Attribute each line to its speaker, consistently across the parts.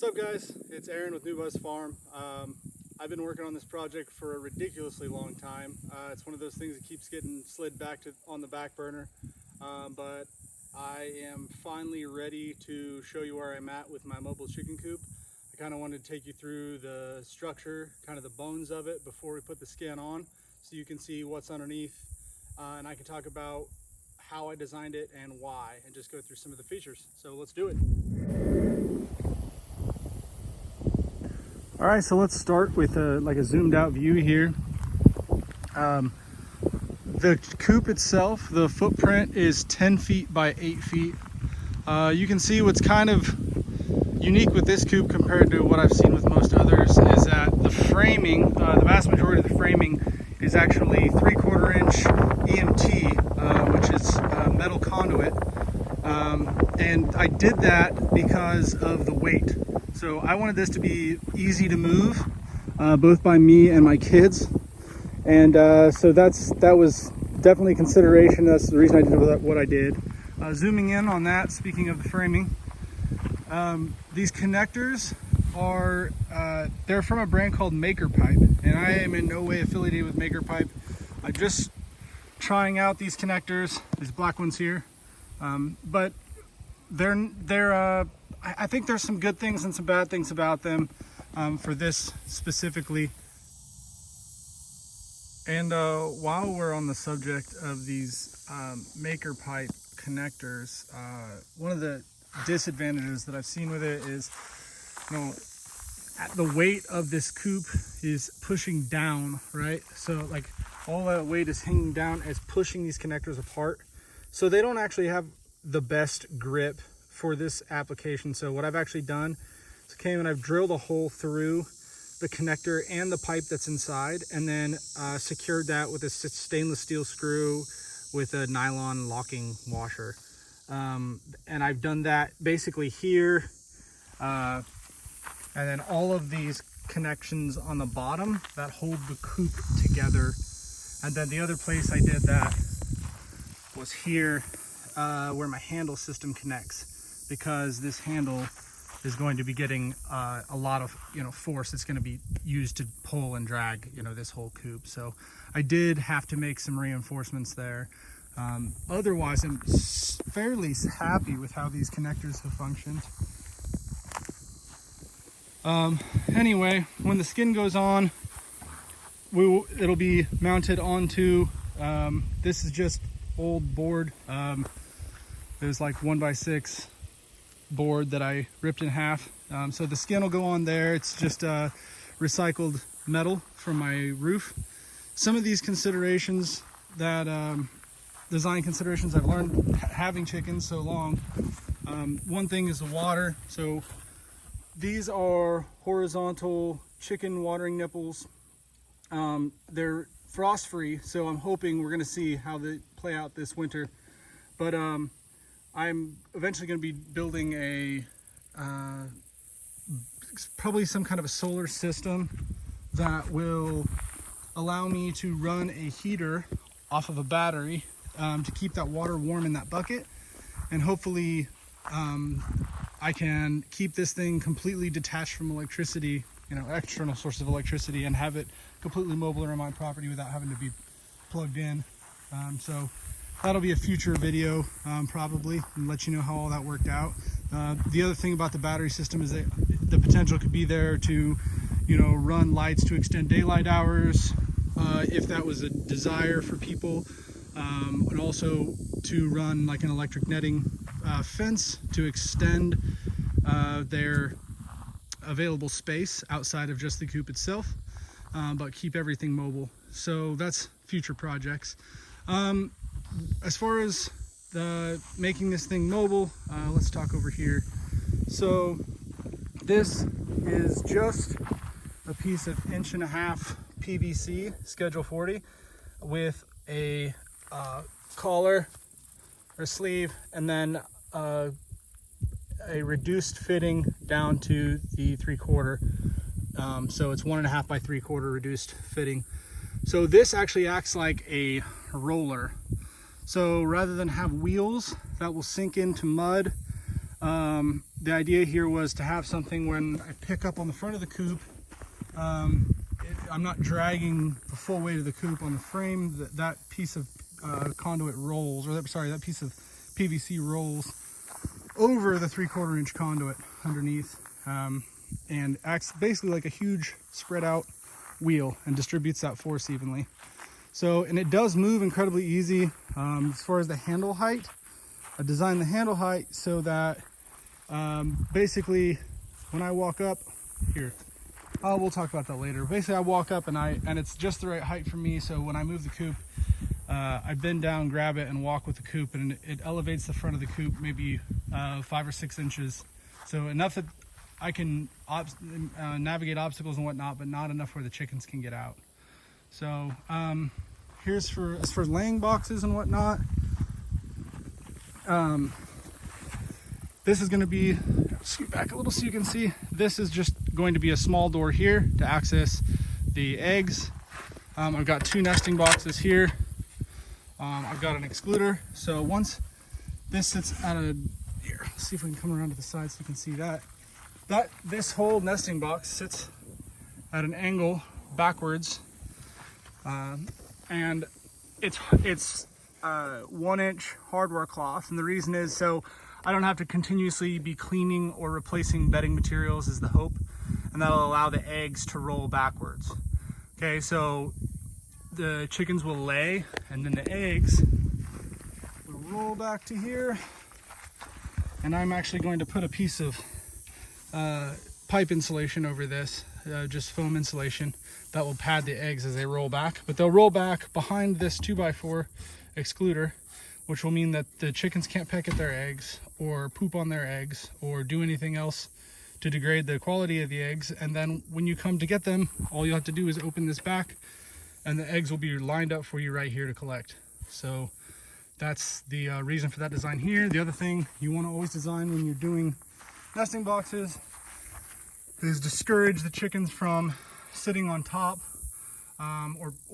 Speaker 1: What's up, guys? It's Aaron with New Bus Farm. I've been working on this project for a ridiculously long time. It's one of those things that keeps getting slid back on the back burner, but I am finally ready to show you where I'm at with my mobile chicken coop. I kind of wanted to take you through the structure, kind of the bones of it before we put the skin on, so you can see what's underneath, and I can talk about how I designed it and why, and just go through some of the features. So let's do it. All right, so let's start with a zoomed out view here. The coop itself, the footprint is 10 feet by 8 feet. You can see what's kind of unique with this coop compared to what I've seen with most others is that the framing, the vast majority of the framing is actually 3/4 inch EMT, which is metal conduit. And I did that because of the weight. So I wanted this to be easy to move, both by me and my kids. And so that was definitely a consideration. That's the reason I did what I did. Zooming in on that, speaking of the framing, these connectors are, they're from a brand called Maker Pipe. And I am in no way affiliated with Maker Pipe. I'm just trying out these connectors, these black ones here. But I think there's some good things and some bad things about them for this specifically. And while we're on the subject of these Maker Pipe connectors, one of the disadvantages that I've seen with it is, the weight of this coop is pushing down, right? So like all that weight is hanging down as pushing these connectors apart. So they don't actually have the best grip for this application. So what I've actually done is I've drilled a hole through the connector and the pipe that's inside, and then secured that with a stainless steel screw with a nylon locking washer. And I've done that basically here, and then all of these connections on the bottom that hold the coop together. And then the other place I did that was here, where my handle system connects, because this handle is going to be getting a lot of force. It's going to be used to pull and drag this whole coop. So I did have to make some reinforcements there. Otherwise, I'm fairly happy with how these connectors have functioned. Anyway, when the skin goes on, it'll be mounted onto, this is just old board. There's like 1x6 board that I ripped in half. So the skin will go on there. It's just recycled metal from my roof. Some of these considerations that design considerations I've learned having chickens so long. One thing is the water. So these are horizontal chicken watering nipples. They're frost free, so I'm hoping we're going to see how they play out this winter. But I'm eventually going to be building probably some kind of a solar system that will allow me to run a heater off of a battery to keep that water warm in that bucket. And hopefully I can keep this thing completely detached from electricity, external source of electricity, and have it completely mobile around my property without having to be plugged in. So that'll be a future video, probably, and let you know how all that worked out. The other thing about the battery system is that the potential could be there to, run lights to extend daylight hours, if that was a desire for people, and also to run like an electric netting fence to extend their available space outside of just the coop itself, but keep everything mobile. So that's future projects. As far as making this thing mobile, let's talk over here. So this is just a piece of 1.5 inch PVC Schedule 40 with a collar or sleeve, and then a reduced fitting down to the 3/4. So it's 1.5 by 3/4 reduced fitting. So this actually acts like a roller. So rather than have wheels that will sink into mud, The idea here was to have something when I pick up on the front of the coop, I'm not dragging the full weight of the coop on the frame. That piece of conduit rolls, or that piece of PVC rolls over the 3/4 inch conduit underneath, and acts basically like a huge spread out wheel and distributes that force evenly. So, and it does move incredibly easy. As far as the handle height, I designed the handle height so that basically when I walk up here, we'll talk about that later. Basically I walk up and it's just the right height for me, so when I move the coop, I bend down, grab it, and walk with the coop, and it elevates the front of the coop maybe 5 or 6 inches, so enough that I can navigate obstacles and whatnot, but not enough where the chickens can get out. So here's as for laying boxes and whatnot. This is going to be, scoot back a little so you can see, this is just going to be a small door here to access the eggs. I've got 2 nesting boxes here. I've got an excluder. So once this sits at here, let's see if we can come around to the side so you can see that. This whole nesting box sits at an angle backwards, and it's 1-inch hardware cloth, and the reason is so I don't have to continuously be cleaning or replacing bedding materials is the hope, and that'll allow the eggs to roll backwards. Okay, so the chickens will lay, and then the eggs will roll back to here, and I'm actually going to put a piece of pipe insulation over this, just foam insulation, that will pad the eggs as they roll back, but they'll roll back behind this 2x4 excluder, which will mean that the chickens can't peck at their eggs or poop on their eggs or do anything else to degrade the quality of the eggs. And then when you come to get them, all you have to do is open this back and the eggs will be lined up for you right here to collect. So that's the reason for that design here. The other thing you want to always design when you're doing nesting boxes is discourage the chickens from sitting on top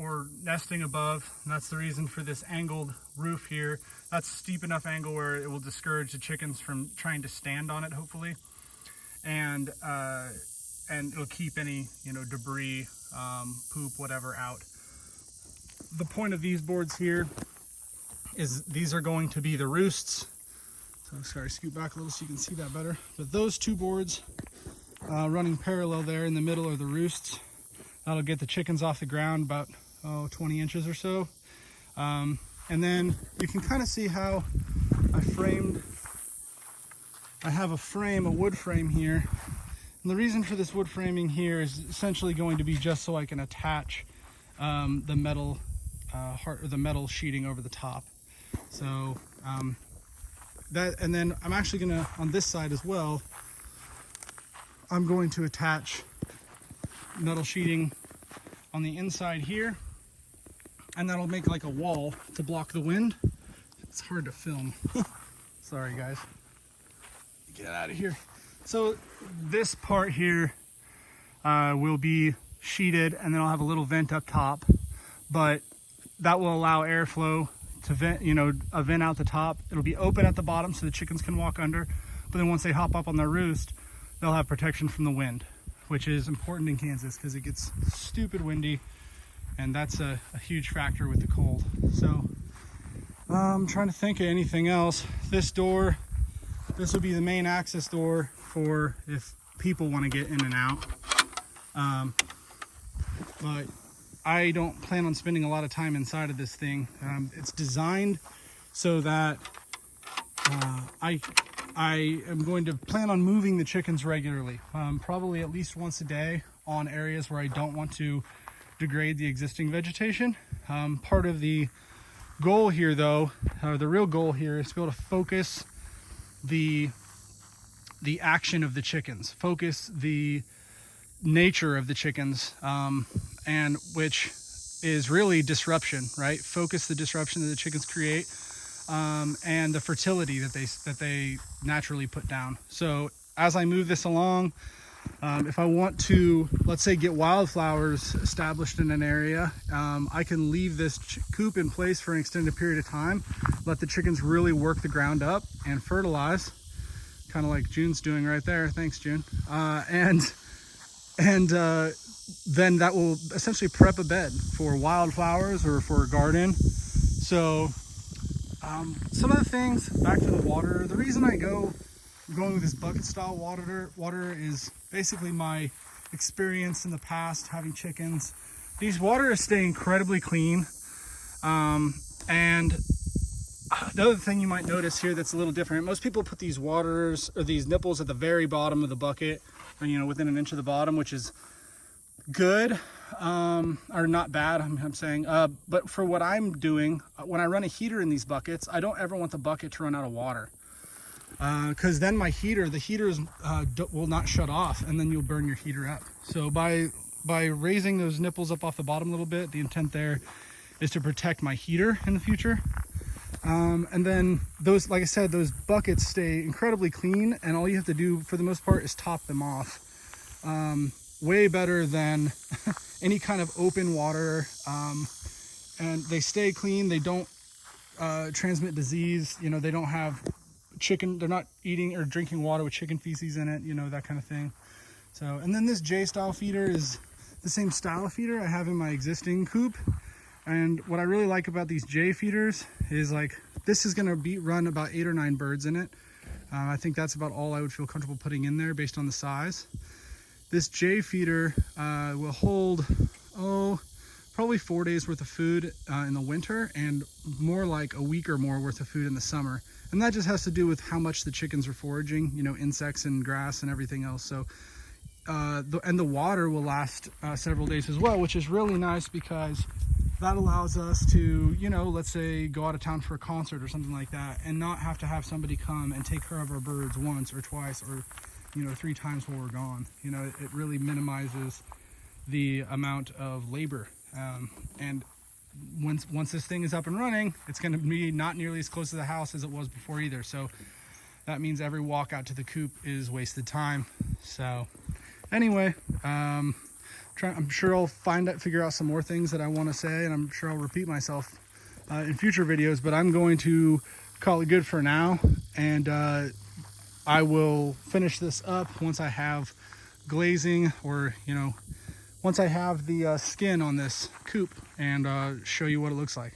Speaker 1: or nesting above. And that's the reason for this angled roof here. That's a steep enough angle where it will discourage the chickens from trying to stand on it, hopefully, and it'll keep any debris, poop, whatever out. The point of these boards here is these are going to be the roosts. So sorry, scoot back a little so you can see that better. But those 2 boards running parallel there in the middle are the roosts. That'll get the chickens off the ground about 20 inches or so. And then you can kind of see how I have a wood frame here. And the reason for this wood framing here is essentially going to be just so I can attach the metal the metal sheeting over the top. So and then I'm actually gonna, on this side as well, I'm going to attach metal sheeting on the inside here, and that'll make like a wall to block the wind. It's hard to film. Sorry guys. Get out of here. So this part here will be sheeted, and then I'll have a little vent up top, but that will allow airflow to vent, a vent out the top. It'll be open at the bottom so the chickens can walk under, but then once they hop up on their roost, they'll have protection from the wind, which is important in Kansas because it gets stupid windy, and that's a huge factor with the cold. So I'm trying to think of anything else. This door, this will be the main access door for if people want to get in and out. But I don't plan on spending a lot of time inside of this thing. It's designed so that I am going to plan on moving the chickens regularly, probably at least once a day on areas where I don't want to degrade the existing vegetation. Part of the goal here though, the real goal here, is to be able to focus the action of the chickens, focus the nature of the chickens, and which is really disruption, right? Focus the disruption that the chickens create, and the fertility that they naturally put down. So as I move this along, if I want to, let's say, get wildflowers established in an area, I can leave this coop in place for an extended period of time, let the chickens really work the ground up and fertilize. kind of like June's doing right there. Thanks, June. And then that will essentially prep a bed for wildflowers or for a garden. So some of the things, back to the water, the reason I'm going with this bucket style water is basically my experience in the past having chickens. These waters stay incredibly clean. And the other thing you might notice here that's a little different, most people put these waters or these nipples at the very bottom of the bucket, or, you know, within an inch of the bottom, which is good, or not bad, I'm saying. But for what I'm doing, when I run a heater in these buckets, I don't ever want the bucket to run out of water. Because then the heaters will not shut off, and then you'll burn your heater up. So by raising those nipples up off the bottom a little bit, the intent there is to protect my heater in the future. And then those, like I said, those buckets stay incredibly clean, and all you have to do for the most part is top them off. Way better than any kind of open water. And they stay clean. They don't transmit disease. You know, they don't have chicken, they're not eating or drinking water with chicken feces in it, you know, that kind of thing. So, and then this J style feeder is the same style of feeder I have in my existing coop. And what I really like about these J feeders is, like, this is going to run about 8 or 9 birds in it. I think that's about all I would feel comfortable putting in there based on the size. This J feeder will hold, probably 4 days worth of food in the winter, and more like a week or more worth of food in the summer. And that just has to do with how much the chickens are foraging, you know, insects and grass and everything else. So, and the water will last several days as well, which is really nice because that allows us to, you know, let's say go out of town for a concert or something like that, and not have to have somebody come and take care of our birds once or twice or, you know, 3 times while we're gone. You know, it really minimizes the amount of labor. And once this thing is up and running, it's going to be not nearly as close to the house as it was before either. So that means every walk out to the coop is wasted time. So anyway, I'm sure I'll figure out some more things that I want to say, and I'm sure I'll repeat myself in future videos, but I'm going to call it good for now. And I will finish this up once I have glazing, or, you know, once I have the skin on this coop, and show you what it looks like.